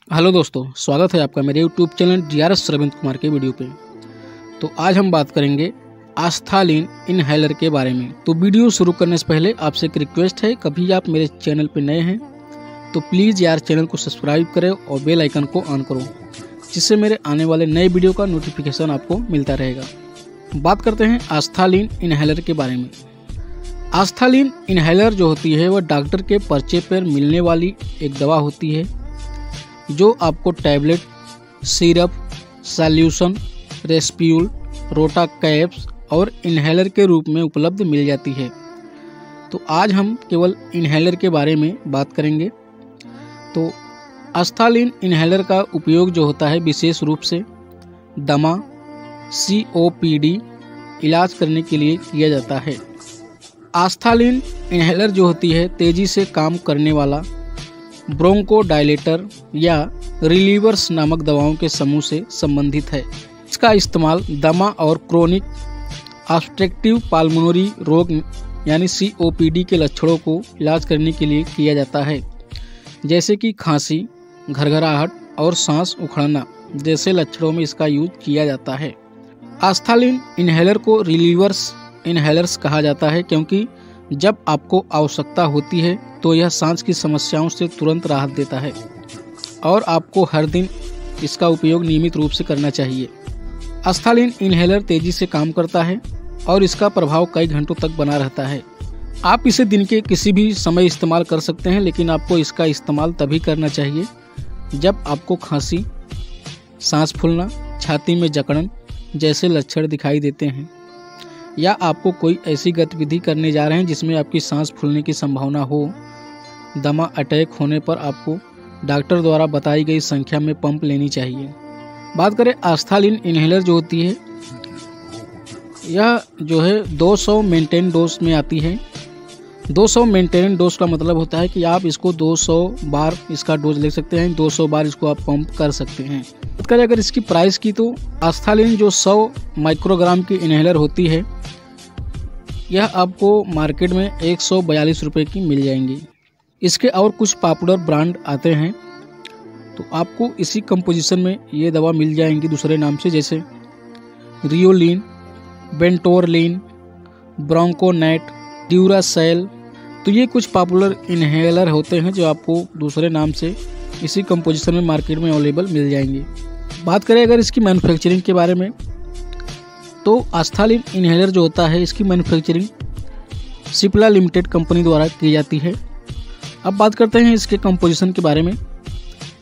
Hello दोस्तों, स्वागत है आपका मेरे YouTube channel DRS Ravindra Kumar के वीडियो पे। तो आज हम बात करेंगे आस्थालीन इनहेलर के बारे में। तो वीडियो शुरू करने से पहले आपसे एक रिक्वेस्ट है, कभी आप मेरे चैनल पे नए हैं तो प्लीज़ यार चैनल को सब्सक्राइब करें और बेल आइकन को ऑन करो, जिससे मेरे आने वाले नए वीडियो का नोटिफिकेशन आपको मिलता रहेगा। बात करते हैं आस्थालीन इनहेलर के बारे में। आस्थालीन इनहेलर जो होती है वह डॉक्टर के पर्चे पर मिलने वाली एक दवा होती है जो आपको टैबलेट, सिरप, सॉल्यूशन, रेस्प्यूल, रोटा कैप्स और इनहेलर के रूप में उपलब्ध मिल जाती है। तो आज हम केवल इनहेलर के बारे में बात करेंगे। तो आस्थालीन इनहेलर का उपयोग जो होता है विशेष रूप से दमा, COPD इलाज करने के लिए किया जाता है। आस्थालीन इनहेलर जो होती है तेज़ी से काम करने वाला ब्रोंकोडायलेटर या रिलीवर्स नामक दवाओं के समूह से संबंधित है। इसका इस्तेमाल दमा और क्रोनिक ऑब्स्ट्रक्टिव पाल्मोनरी रोग यानी COPD के लक्षणों को इलाज करने के लिए किया जाता है, जैसे कि खांसी, घरघराहट और सांस उखड़ना जैसे लक्षणों में इसका यूज किया जाता है। आस्थालीन इनहेलर को रिलीवर्स इनहेलर्स कहा जाता है क्योंकि जब आपको आवश्यकता होती है तो यह सांस की समस्याओं से तुरंत राहत देता है और आपको हर दिन इसका उपयोग नियमित रूप से करना चाहिए। आस्थालीन इनहेलर तेजी से काम करता है और इसका प्रभाव कई घंटों तक बना रहता है। आप इसे दिन के किसी भी समय इस्तेमाल कर सकते हैं, लेकिन आपको इसका इस्तेमाल तभी करना चाहिए जब आपको खांसी, सांस फूलना, छाती में जकड़न जैसे लक्षण दिखाई देते हैं, या आपको कोई ऐसी गतिविधि करने जा रहे हैं जिसमें आपकी सांस फूलने की संभावना हो। दमा अटैक होने पर आपको डॉक्टर द्वारा बताई गई संख्या में पंप लेनी चाहिए। बात करें आस्थालीन इनहेलर जो होती है, यह जो है 200 मेंटेन डोज में आती है। 200 मेंटेन डोज का मतलब होता है कि आप इसको 200 बार इसका डोज ले सकते हैं, 200 बार इसको आप पंप कर सकते हैं। बात करें अगर इसकी प्राइस की, तो आस्थालीन जो 100 माइक्रोग्राम की इनहेलर होती है यह आपको मार्केट में 142 रुपये की मिल जाएंगी। इसके और कुछ पॉपुलर ब्रांड आते हैं तो आपको इसी कंपोजिशन में ये दवा मिल जाएंगी दूसरे नाम से, जैसे रियोलिन, बेंटोरलिन, ब्रोंकोनेट, ड्यूरासेल। तो ये कुछ पॉपुलर इनहेलर होते हैं जो आपको दूसरे नाम से इसी कंपोजिशन में मार्केट में अवेलेबल मिल जाएंगे। बात करें अगर इसकी मैन्युफैक्चरिंग के बारे में, तो आस्थालीन इनहेलर जो होता है इसकी मैन्युफैक्चरिंग सिप्ला लिमिटेड कंपनी द्वारा की जाती है। अब बात करते हैं इसके कंपोजिशन के बारे में।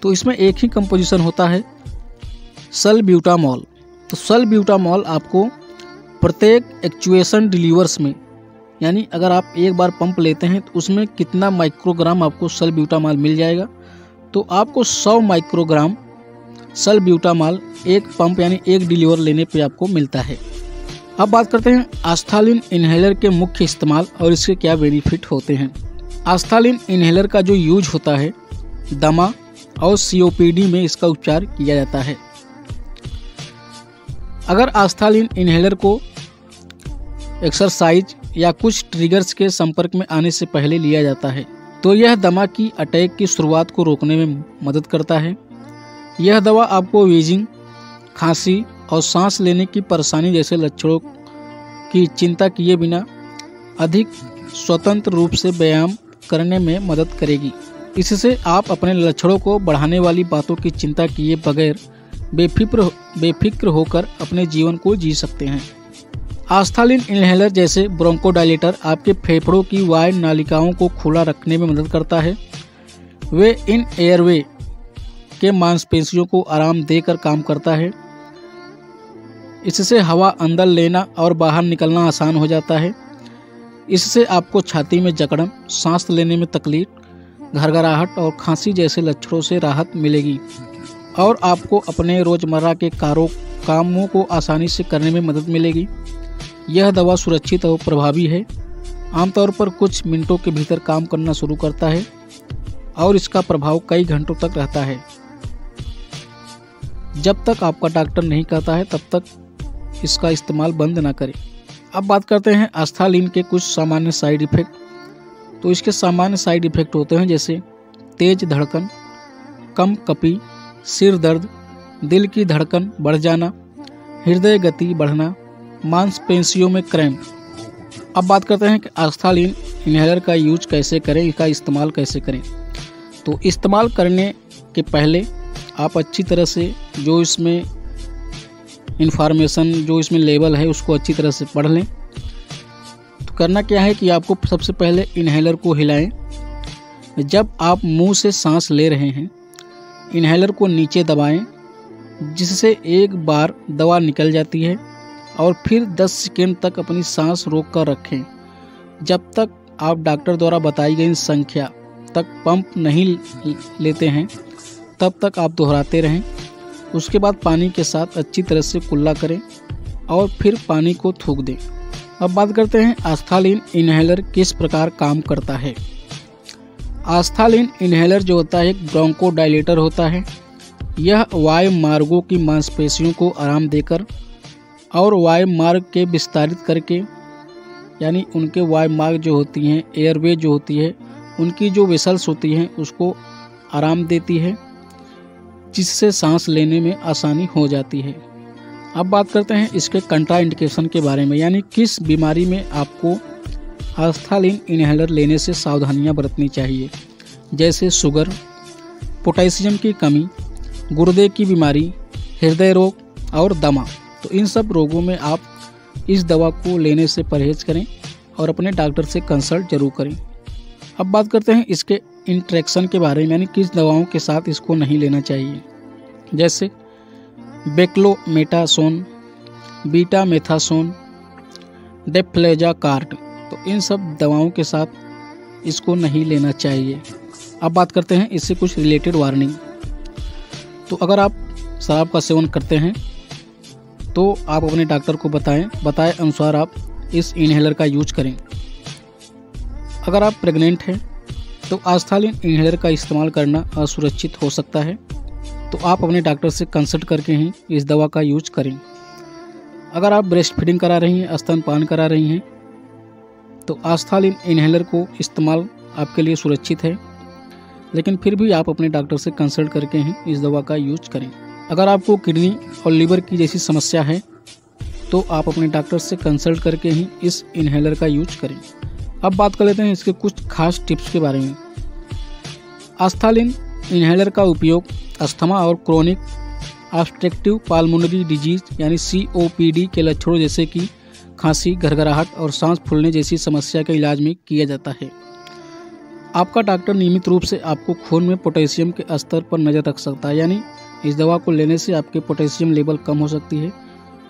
तो इसमें एक ही कंपोजिशन होता है, सल्ब्यूटामॉल। तो सल्ब्यूटामॉल आपको प्रत्येक एक्चुएशन डिलीवर्स में, यानी अगर आप एक बार पंप लेते हैं तो उसमें कितना माइक्रोग्राम आपको सल्ब्यूटामॉल मिल जाएगा, तो आपको 100 माइक्रोग्राम सल्ब्यूटामॉल एक पंप यानी एक डिलीवर लेने पे आपको मिलता है। अब बात करते हैं आस्थालीन इनहेलर के मुख्य इस्तेमाल और इसके क्या बेनिफिट होते हैं। आस्थालीन इनहेलर का जो यूज होता है दमा और COPD में इसका उपचार किया जाता है। अगर आस्थालीन इनहेलर को एक्सरसाइज या कुछ ट्रिगर्स के संपर्क में आने से पहले लिया जाता है तो यह दमा की अटैक की शुरुआत को रोकने में मदद करता है। यह दवा आपको वीजिंग, खांसी और सांस लेने की परेशानी जैसे लक्षणों की चिंता किए बिना अधिक स्वतंत्र रूप से व्यायाम करने में मदद करेगी। इससे आप अपने लक्षणों को बढ़ाने वाली बातों की चिंता किए बगैर बेफिक्र होकर अपने जीवन को जी सकते हैं। आस्थालीन इनहेलर जैसे ब्रोंकोडायलेटर आपके फेफड़ों की वायु नालिकाओं को खुला रखने में मदद करता है। वे इन एयरवे के मांसपेशियों को आराम देकर काम करता है। इससे हवा अंदर लेना और बाहर निकलना आसान हो जाता है। इससे आपको छाती में जकड़न, सांस लेने में तकलीफ, घरघराहट और खांसी जैसे लक्षणों से राहत मिलेगी और आपको अपने रोजमर्रा के कामों को आसानी से करने में मदद मिलेगी। यह दवा सुरक्षित और प्रभावी है, आमतौर पर कुछ मिनटों के भीतर काम करना शुरू करता है और इसका प्रभाव कई घंटों तक रहता है। जब तक आपका डॉक्टर नहीं कहता है तब तक इसका इस्तेमाल बंद ना करें। अब बात करते हैं आस्थालीन के कुछ सामान्य साइड इफ़ेक्ट। तो इसके सामान्य साइड इफ़ेक्ट होते हैं जैसे तेज धड़कन, कम कपी, सिर दर्द, दिल की धड़कन बढ़ जाना, हृदय गति बढ़ना, मांसपेशियों में क्रैम्प। अब बात करते हैं कि आस्थालीन इन्हेलर का यूज कैसे करें, इसका इस्तेमाल कैसे करें। तो इस्तेमाल करने के पहले आप अच्छी तरह से जो इसमें इंफॉर्मेशन, जो इसमें लेबल है, उसको अच्छी तरह से पढ़ लें। तो करना क्या है कि आपको सबसे पहले इन्हेलर को हिलाएं। जब आप मुंह से सांस ले रहे हैं, इन्हेलर को नीचे दबाएं, जिससे एक बार दवा निकल जाती है और फिर 10 सेकंड तक अपनी सांस रोक कर रखें। जब तक आप डॉक्टर द्वारा बताई गई संख्या तक पंप नहीं लेते हैं, तब तक आप दोहराते रहें। उसके बाद पानी के साथ अच्छी तरह से कुल्ला करें और फिर पानी को थूक दें। अब बात करते हैं आस्थालीन इन्हेलर किस प्रकार काम करता है। आस्थालीन इन्हेलर जो होता है एक ब्रोंकोडायलेटर होता है। यह वायु मार्गों की मांसपेशियों को आराम देकर और वायु मार्ग के विस्तारित करके, यानी उनके वायु मार्ग जो होती हैं, एयरवे जो होती है, उनकी जो वेसल्स होती हैं उसको आराम देती है, जिससे सांस लेने में आसानी हो जाती है। अब बात करते हैं इसके कंट्राइंडिकेशन के बारे में, यानी किस बीमारी में आपको आस्थालीन इन्हेलर लेने से सावधानियां बरतनी चाहिए, जैसे शुगर, पोटेशियम की कमी, गुर्दे की बीमारी, हृदय रोग और दमा। तो इन सब रोगों में आप इस दवा को लेने से परहेज करें और अपने डॉक्टर से कंसल्ट जरूर करें। अब बात करते हैं इसके इंट्रैक्शन के बारे में, यानी किस दवाओं के साथ इसको नहीं लेना चाहिए, जैसे बेक्लोमेटासोन, बीटामेथासोन, डेफ्लेजाकार्ड। तो इन सब दवाओं के साथ इसको नहीं लेना चाहिए। अब बात करते हैं इससे कुछ रिलेटेड वार्निंग। तो अगर आप शराब का सेवन करते हैं तो आप अपने डॉक्टर को बताए अनुसार आप इस इन्हेलर का यूज करें। अगर आप प्रेग्नेंट हैं तो आस्थालीन इन्हेलर का इस्तेमाल करना असुरक्षित हो सकता है, तो आप अपने डॉक्टर से कंसल्ट करके ही इस दवा का यूज करें। अगर आप ब्रेस्ट फीडिंग करा रही हैं, स्तनपान करा रही हैं, तो आस्थालीन इन्हेलर को इस्तेमाल आपके लिए सुरक्षित है, लेकिन फिर भी आप अपने डॉक्टर से कंसल्ट करके ही इस दवा का यूज करें। अगर आपको किडनी और लीवर की जैसी समस्या है तो आप अपने डॉक्टर से कंसल्ट करके ही इस इन्हेलर का यूज करें। अब बात कर लेते हैं इसके कुछ खास टिप्स के बारे में। आस्थालीन इन्हेलर का उपयोग अस्थमा और क्रोनिक ऑब्स्ट्रक्टिव पाल्मोनरी डिजीज यानी COPD के लक्षणों जैसे कि खांसी, घरघराहट और सांस फूलने जैसी समस्या के इलाज में किया जाता है। आपका डॉक्टर नियमित रूप से आपको खून में पोटेशियम के स्तर पर नज़र रख सकता है, यानी इस दवा को लेने से आपके पोटेशियम लेवल कम हो सकती है,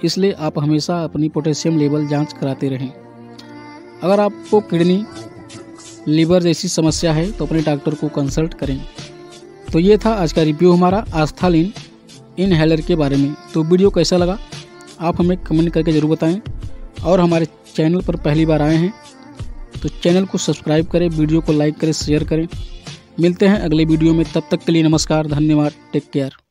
इसलिए आप हमेशा अपनी पोटेशियम लेवल जांच कराते रहें। अगर आपको किडनी, लीवर जैसी समस्या है तो अपने डॉक्टर को कंसल्ट करें। तो ये था आज का रिव्यू हमारा आस्थालीन इन्हेलर के बारे में। तो वीडियो कैसा लगा आप हमें कमेंट करके ज़रूर बताएं, और हमारे चैनल पर पहली बार आए हैं तो चैनल को सब्सक्राइब करें, वीडियो को लाइक करें, शेयर करें। मिलते हैं अगले वीडियो में, तब तक के लिए नमस्कार, धन्यवाद, टेक केयर।